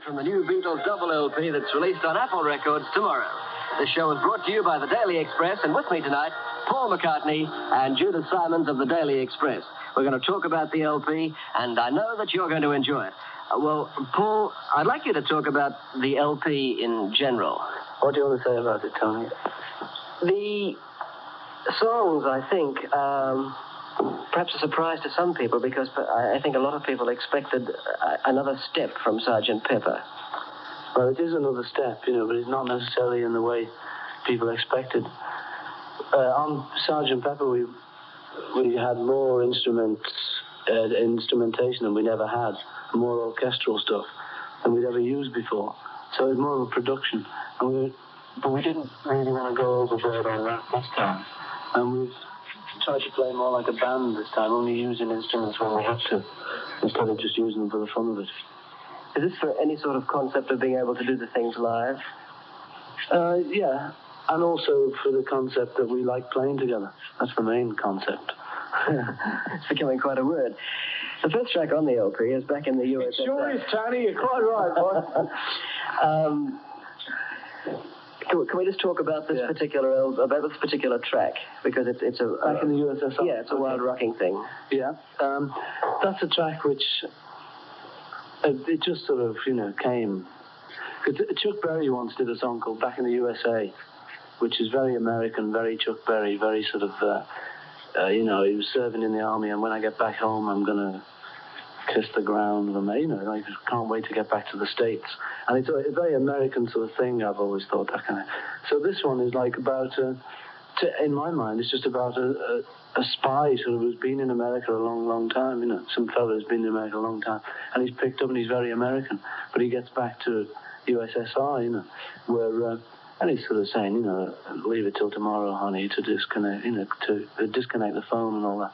from the new Beatles double LP that's released on Apple Records tomorrow. This show is brought to you by the Daily Express, and with me tonight, Paul McCartney and Judith Simons of the Daily Express. We're going to talk about the LP, and I know that you're going to enjoy it. Well, Paul, I'd like you to talk about the LP in general. What do you want to say about it, Tony? The songs, I think, perhaps a surprise to some people, because I think a lot of people expected another step from Sgt Pepper. Well, it is another step, but it's not necessarily in the way people expected. On Sgt Pepper, we had more instrumentation than we'd ever had, more orchestral stuff than we'd ever used before. So it was more of a production. But we didn't really want to go overboard on that this time. And we've tried to play more like a band this time, only using instruments when we have to, instead of just using them for the fun of it. Is this for any sort of concept of being able to do the things live? Yeah, and also for the concept that we like playing together. That's the main concept. It's becoming quite a word. The first track on the LP is Back in the USSR. It sure is, Tony. You're quite right, boy. Can we just talk about this particular track, because it's a Back in the USSR. Yeah, it's a wild rocking thing. Yeah, that's a track which it just sort of came. Chuck Berry once did a song called Back in the USA, which is very American, very Chuck Berry, very sort of he was serving in the army, and when I get back home, I'm gonna kiss the ground, and I just can't wait to get back to the States. And it's a very American sort of thing, I've always thought, that kind of. So this one is like about, in my mind, it's just about a spy sort of who's been in America a long, long time, some fellow who's been in America a long time, and he's picked up and he's very American, but he gets back to USSR, where, and he's sort of saying, leave it till tomorrow, honey, to disconnect, to disconnect the phone and all that.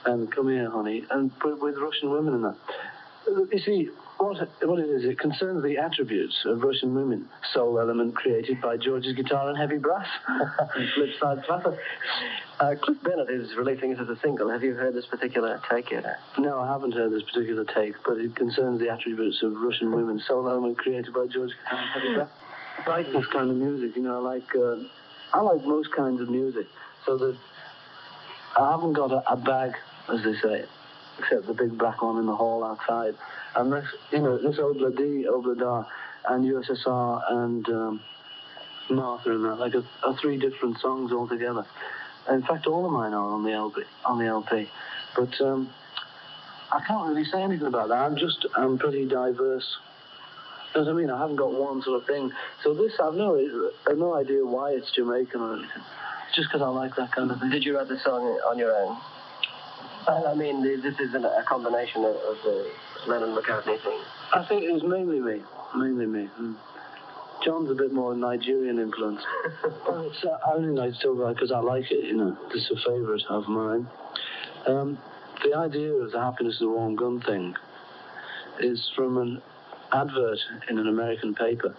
And come here, honey, and with Russian women and that. You see, what it is, it concerns the attributes of Russian women. Soul element created by George's guitar and heavy brass. Flip side flapper. Cliff Bennett is releasing it as a single. Have you heard this particular take yet? No, I haven't heard this particular take, but it concerns the attributes of Russian women. Soul element created by George's guitar and heavy brass. I like this kind of music, I like most kinds of music, so that I haven't got a bag, as they say, except the big black one in the hall outside. And this, this Obla D, Obla Da, and USSR and Martha and that, are three different songs altogether. In fact, all of mine are on the LP. But I can't really say anything about that. I'm pretty diverse. You know what I mean? I haven't got one sort of thing. So this, I've no idea why it's Jamaican or anything. It's just because I like that kind of thing. Did you write the song on your own? I mean, this isn't a combination of the Lennon-McCartney thing. I think it was mainly me. John's a bit more Nigerian influence. I only like to talk about it because I like it, This is a favourite of mine. The idea of the happiness of a warm gun thing is from an advert in an American paper.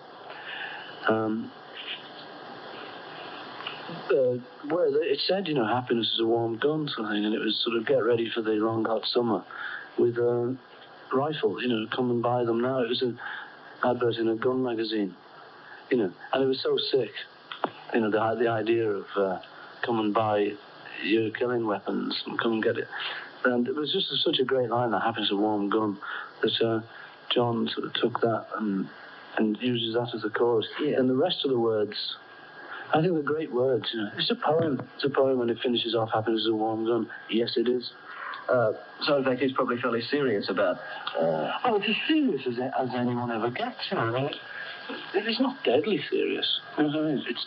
Where it said, happiness is a warm gun sort of thing, and it was sort of get ready for the long hot summer with rifles, come and buy them now. It was an advert in a gun magazine, and it was so sick, the idea of come and buy your killing weapons and come and get it. And it was just such a great line, that happiness is a warm gun, that John sort of took that and uses that as a chorus. Yeah. And the rest of the words, I think they're great words. It's a poem. It's a poem, and it finishes off happiness is a warm gun. Yes, it is. So in fact, he's probably fairly serious about. Well, it's as serious as anyone ever gets. It's not deadly serious. It's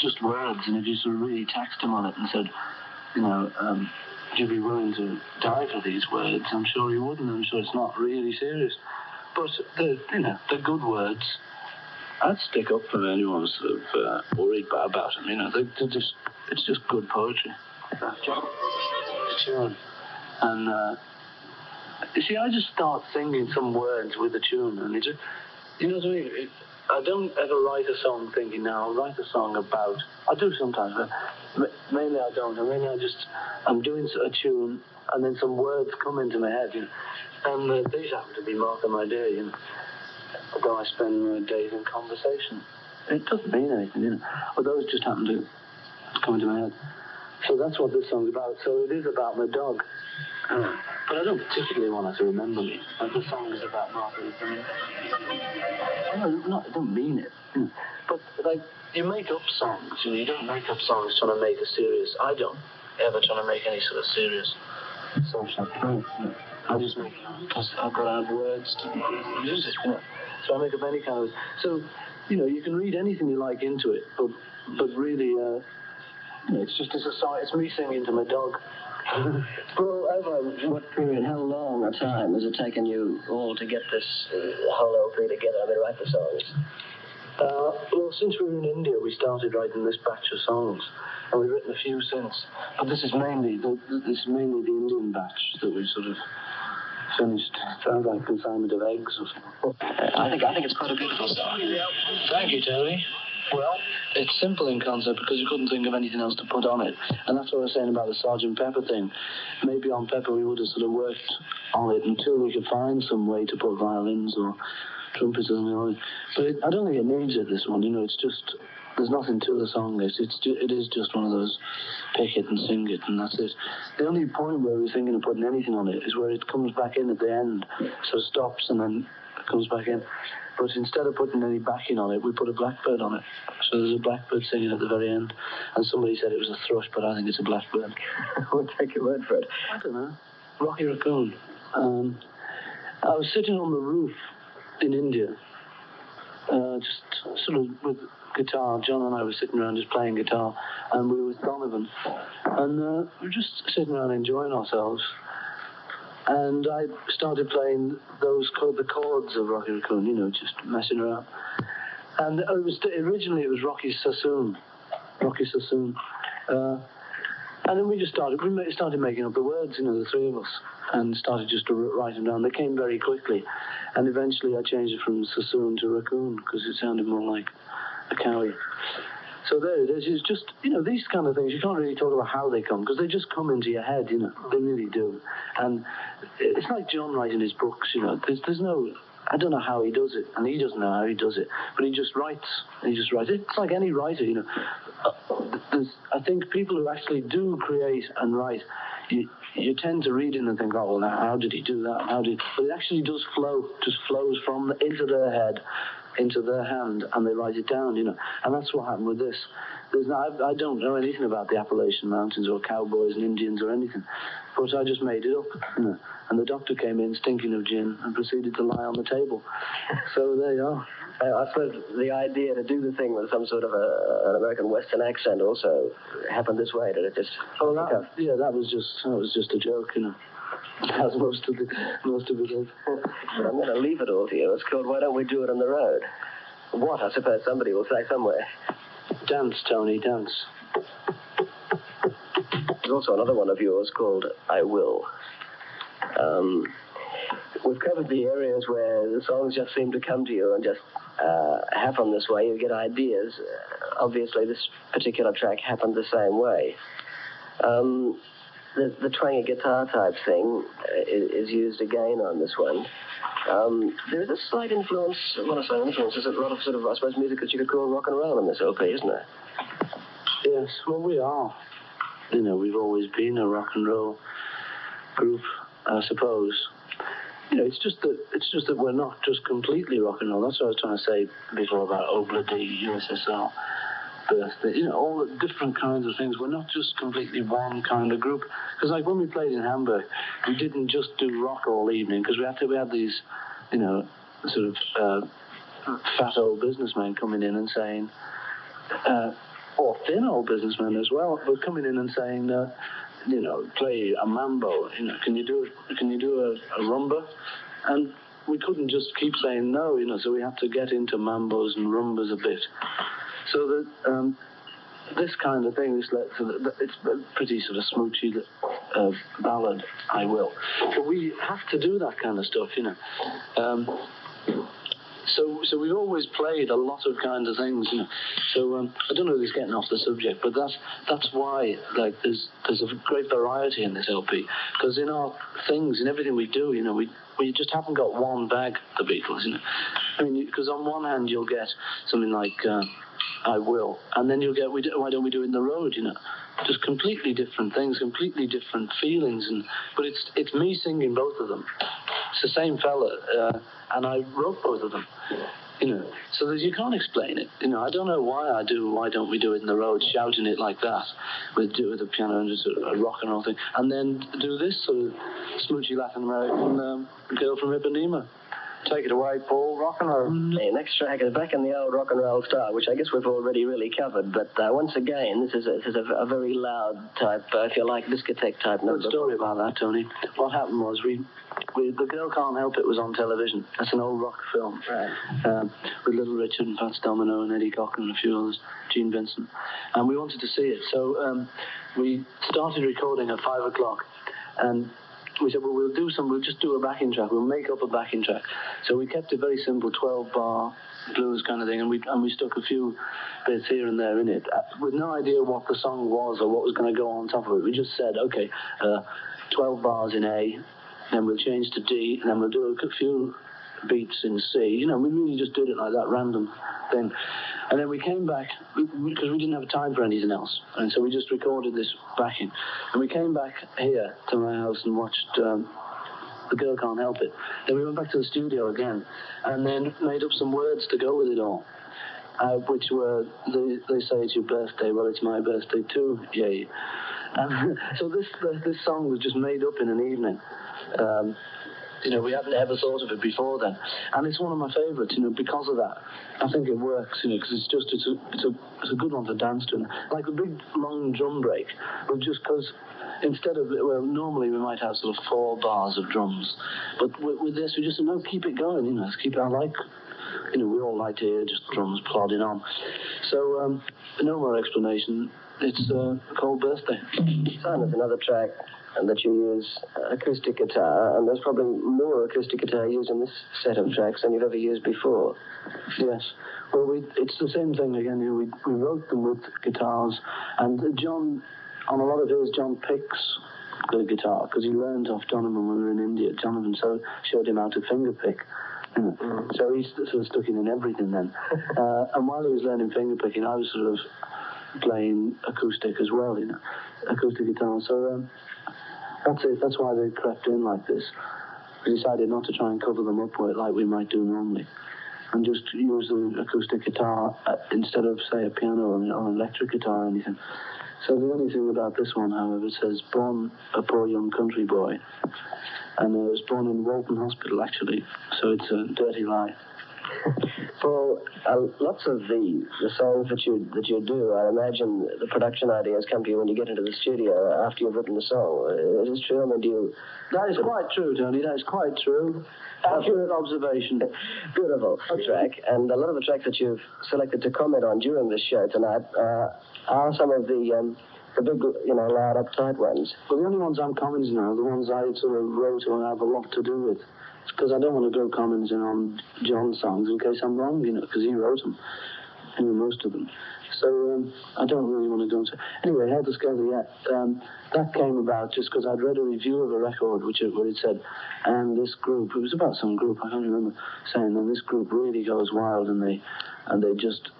just words, and if you sort of really taxed him on it and said, would you be willing to die for these words? I'm sure he wouldn't. I'm sure it's not really serious. But the good words, I'd stick up for anyone who's sort of worried about them. It's just good poetry. Tune. And you see, I just start singing some words with a tune, and it just, you know what I mean? I don't ever write a song thinking, now I'll write a song about. I do sometimes, but mainly I don't. And then I'm doing a tune, and then some words come into my head, and these happen to be Martha, My Dear, Though I spend my days in conversation. It doesn't mean anything, you know. But those just happen to come into my head. So that's what this song's about. So it is about my dog. But I don't particularly want her to remember me. The song is about Martha. I don't mean it. But, like, you make up songs. You know, you don't make up songs trying to make a serious... I don't ever try to make any sort of serious social point. I just make it because I've got to have words to use it, you know. So I make up any kind of... So, you know, you can read anything you like into it, but really, you know, it's a song. It's me singing to my dog. Well, over what period, how long a time has it taken you all to get this whole LP together? I mean, write the songs? Well, since we were in India, we started writing this batch of songs, and we've written a few since. But this is mainly the Indian batch that we sort of finished. Sounds like consignment of eggs or something. I think it's quite a beautiful song. Thank you, Tony. Well, it's simple in concept because you couldn't think of anything else to put on it. And that's what I was saying about the Sgt Pepper thing. Maybe on Pepper we would have sort of worked on it until we could find some way to put violins or trumpets or something on it. But I don't think it needs it, this one. You know, it's just... There's nothing to the song. It is just one of those pick it and sing it, and that's it. The only point where we're thinking of putting anything on it is where it comes back in at the end. So it stops and then it comes back in. But instead of putting any backing on it, we put a blackbird on it. So there's a blackbird singing at the very end. And somebody said it was a thrush, but I think it's a blackbird. We'll take your word for it. I don't know. Rocky Racoon. I was sitting on the roof in India, just sort of with guitar. John and I were sitting around just playing guitar, and we were with Donovan. And we were just sitting around enjoying ourselves. And I started playing the chords of Rocky Racoon, you know, just messing around. And originally it was Rocky Sassoon. And then we started making up the words, you know, the three of us, and started just to write them down. They came very quickly. And eventually I changed it from Sassoon to Racoon because it sounded more like a cowie. So there it is. It's just, you know, these kind of things, you can't really talk about how they come, because they just come into your head, you know. They really do. And it's like John writing his books, you know. There's no... I don't know how he does it, and he doesn't know how he does it, but he just writes. It's like any writer, you know. I think people who actually do create and write, you tend to read it and think, oh, well, now, how did he do that? But it actually does flow, just flows into their head, into their hand, and they write it down, you know. And that's what happened with this. I don't know anything about the Appalachian Mountains or cowboys and Indians or anything, but I just made it up, you know. And the doctor came in stinking of gin and proceeded to lie on the table. So there you are. I suppose the idea to do the thing with some sort of an American Western accent also happened this way. Did it just? Oh, that was just a joke, you know. As most of it is. But I'm going to leave it all to you. It's called Why Don't We Do It on the Road? What, I suppose somebody will say somewhere. Dance, Tony, dance. There's also another one of yours called I Will. We've covered the areas where the songs just seem to come to you and just happen this way. You get ideas. Obviously, this particular track happened the same way. The twangy guitar type thing is used again on this one. There's a slight influence, when I say influence, there's a lot of sort of, I suppose, music that you could call rock and roll in this LP, isn't there? Yes, well, we are. You know, we've always been a rock and roll group, I suppose. You know, it's just that we're not just completely rock and roll. That's what I was trying to say before about Obladi, USSR, birthday. You know, all the different kinds of things. We're not just completely one kind of group. Because like when we played in Hamburg, we didn't just do rock all evening because we had these, you know, sort of fat old businessmen coming in and saying, or thin old businessmen as well, but coming in and saying, you know, play a mambo. You know, can you do a rumba? And we couldn't just keep saying no, you know. So we had to get into mambos and rumbas a bit. So that this kind of thing is it's a pretty sort of smoochy ballad. I Will. But we have to do that kind of stuff, you know. So we've always played a lot of kinds of things, you know. So I don't know if it's getting off the subject, but that's why there's a great variety in this LP, because in our things, in everything we do, you know, we just haven't got one bag, the Beatles, you know. I mean, because on one hand you'll get something like I Will, and then you'll get Why Don't We Do It in the Road, you know. Just completely different things, completely different feelings, but it's me singing both of them. It's the same fella, and I wrote both of them, you know. So that you can't explain it, you know. I don't know why I do Why Don't We Do It in the Road, shouting it like that, with the piano and just a rock and roll thing, and then do this sort of smoochy Latin American girl from Ipanema. Take it away, Paul. Rock and roll. The next track is back in the old rock and roll style, which I guess we've already really covered. But once again, this is a very loud type, if you like, discotheque type number. Good story about that, Tony. What happened was The Girl Can't Help It was on television. That's an old rock film. Right. With Little Richard and Fats Domino and Eddie Cochran and a few others, Gene Vincent. And we wanted to see it. So we started recording at 5 o'clock. And we said, well, we'll just do a backing track. We'll make up a backing track. So we kept it very simple, 12-bar blues kind of thing, and we stuck a few bits here and there in it, with no idea what the song was or what was going to go on top of it. We just said, okay, 12 bars in A, then we'll change to D, and then we'll do a few beats in C. You know, we really just did it like that, random thing. And then we came back, because we didn't have time for anything else, and so we just recorded this backing. And we came back here to my house and watched The Girl Can't Help It. Then we went back to the studio again, and then made up some words to go with it all, which were, they say it's your birthday, well, it's my birthday too, yay. And so this song was just made up in an evening. You know, we hadn't ever thought of it before then. And it's one of my favourites, you know, because of that. I think it works, you know, because it's a good one to dance to. Like a big, long drum break, but just because instead of, well, normally we might have sort of 4 bars of drums. But with this, we just said, no, keep it going, you know, let's keep it, you know, we all like to hear just drums plodding on. So, no more explanation. It's called Birthday. Simon's another track that you use acoustic guitar, and there's probably more acoustic guitar used in this set of tracks than you've ever used before. Yes. Well, it's the same thing again. You know, we wrote them with guitars, and John, on a lot of his, John picks the guitar, because he learned off Donovan when we were in India. Donovan showed him how to finger pick. So he sort of stuck in everything then. And while he was learning finger picking, I was sort of playing acoustic as well, you know, acoustic guitar. So that's it. That's why they crept in like this. We decided not to try and cover them up like we might do normally, and just use the acoustic guitar instead of, say, a piano or an electric guitar or anything. So the only thing about this one, however, it says, born a poor young country boy. And I was born in Walton Hospital, actually, so it's a dirty lie. Paul, lots of the songs that you do, I imagine the production ideas come to you when you get into the studio after you've written the song. It is true, I mean, do you... That is quite true, Tony, that is quite true. Accurate observation. Beautiful track, and a lot of the tracks that you've selected to comment on during this show tonight are some of the big, you know, loud, uptight ones. Well, the only ones I'm commenting on are the ones I sort of wrote or have a lot to do with. It's because I don't want to go commenting on John's songs in case I'm wrong, you know, because he wrote them, you know, most of them. So I don't really want to go into... Anyway, Helter Skelter, yeah, that came about just because I'd read a review of a record where it said, and this group, it was about some group, I can't remember, saying that this group really goes wild, and they just...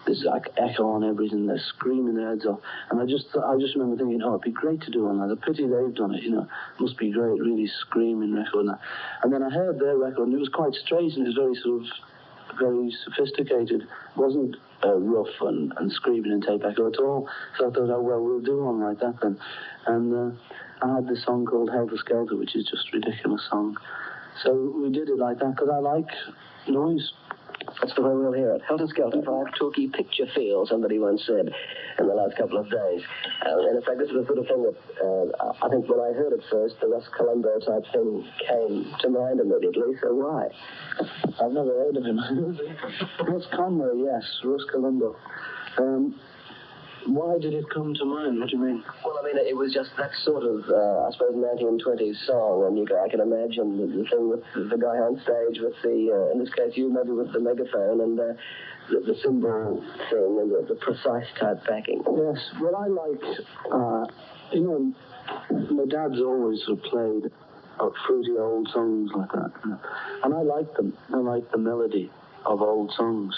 There's like echo on everything, they're screaming their heads off. And I just remember thinking, oh, it'd be great to do one like that. The pity they've done it, you know. Must be great, really screaming record and that. And then I heard their record, and it was quite straight, and it was very sophisticated. It wasn't rough and screaming and tape echo at all. So I thought, oh, well, we'll do one like that then. And I had this song called Helter Skelter, which is just a ridiculous song. So we did it like that, because I like noise. That's the way we'll hear it. Helter Skelter, 5 talky picture feel, somebody once said in the last couple of days. And in fact, this is the sort of thing that I think when I heard it first, the Russ Columbo type thing came to mind immediately. So why? I've never heard of him. Russ Conway, yes, Russ Columbo. Why did it come to mind? What do you mean? Well, I mean, it was just that sort of, I suppose, 1920s song, and I can imagine the thing with the guy on stage with the, in this case, you maybe with the megaphone and the cymbal thing and the precise type backing. Yes, well, I like, you know, my dad's always sort of played fruity old songs like that. You know. And I like them. I like the melody of old songs.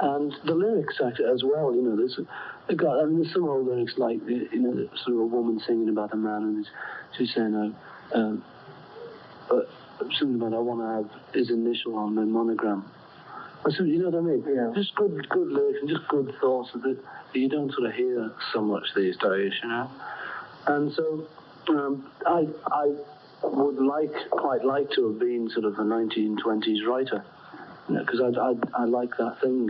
And the lyrics as well, you know, there's some old lyrics like, you know, sort of a woman singing about a man, and she's saying, something about, I want to have his initial on my monogram. So, you know what I mean? Yeah. Just good lyrics and just good thoughts that you don't sort of hear so much these days, you know? And so, I would quite like to have been sort of a 1920s writer, you know, because I like that thing,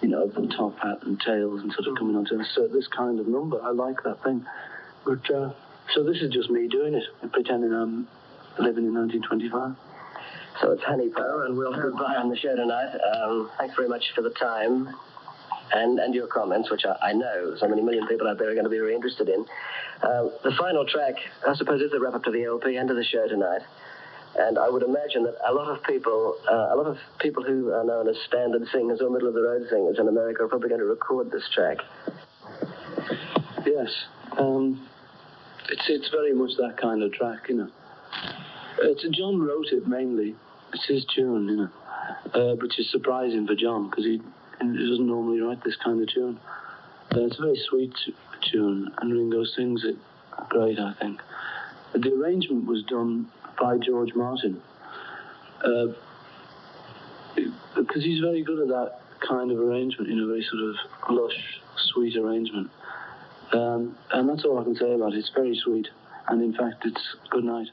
you know, the top hat and tails and sort of coming onto this kind of number. I like that thing. But, so this is just me doing it, pretending I'm living in 1925. So it's Honeypo, and we'll have goodbye on the show tonight. Thanks very much for the time and your comments, which I know so many million people out there are going to be very interested in. The final track, I suppose, is the wrap-up to the LP and to the show tonight. And I would imagine that a lot of people who are known as standard singers or middle-of-the-road singers in America are probably going to record this track. Yes. It's very much that kind of track, you know. John wrote it mainly. It's his tune, you know, which is surprising for John because he doesn't normally write this kind of tune. It's a very sweet tune, and Ringo sings it great, I think. The arrangement was done by George Martin because he's very good at that kind of arrangement, you know, very sort of lush, sweet arrangement. And that's all I can say about it. It's very sweet, and in fact, it's Goodnight.